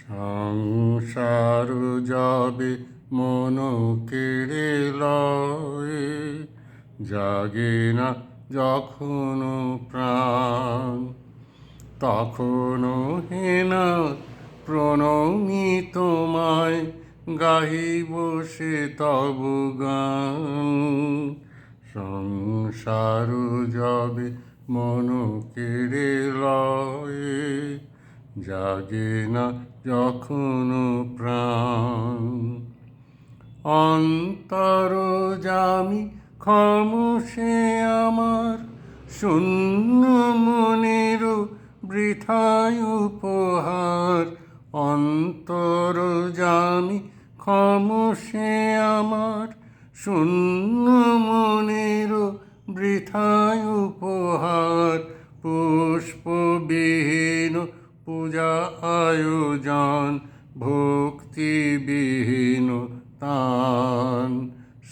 সংসার যাবে মন কেড়ে লয়ে, জাগে না যখনো প্রাণ, তখনো হেনা প্রণমি তোমায় গাহিব সে তব গান। সংসার যাবে মন কেড়ে লয়ে, জাগে না যখনো প্রাণ। অন্তরজামি খামোশে আমার, শূন্য মনের বৃথায় উপহার। অন্তরজামি খামোশে আমার, শূন্য মনের বৃথায় উপহার। পুষ্পবিহীন পূজা আয়োজন, ভক্তিবিহীন তান।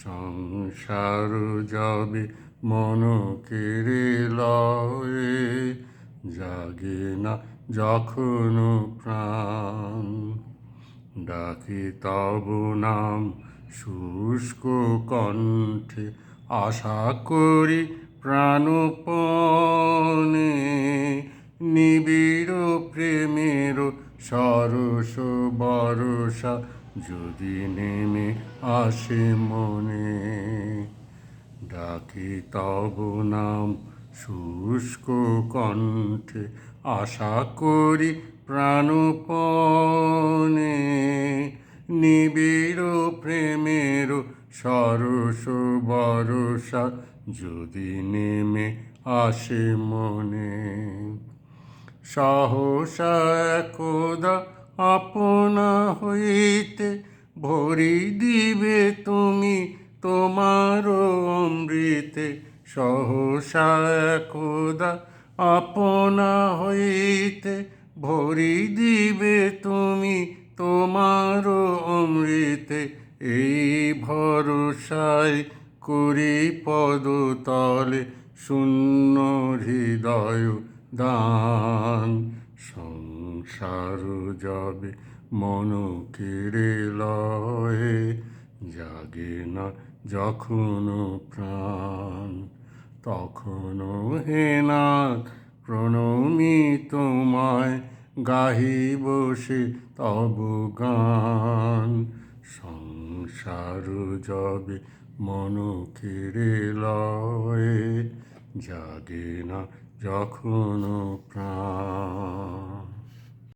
সংসার যাবে মন কেড়ে লয়ে, জাগে না যখনো প্রাণ। ডাকি তব নাম শুষ্ক কণ্ঠে, আশা করি প্রাণপণে। নিবিড় প্রেমের সরস বরষা যদি নেমে আসে মনে। ডাকি তব নাম শুষ্ক কণ্ঠে, আশা করি প্রাণপণে। নিবিড় প্রেমের সরস বরষা যদি নেমে আসে মনে। সহসা একদা আপনা হইতে ভরি দিবে তুমি তোমার অমৃতে। সহসা একদা আপনা হইতে ভরি দিবে তুমি তোমার অমৃতে। এই ভরসায় করি পদতলে শূন্য হৃদয় দান। সংসার যাবে মন কেড়ে লয়ে, জাগে না যখনো প্রাণ। তখনো হেনা প্রণমি তোমায় গাহিব সে তব গান। সংসার যাবে মন কেড়ে লয়ে, জাগে না যখনো প্রাণ।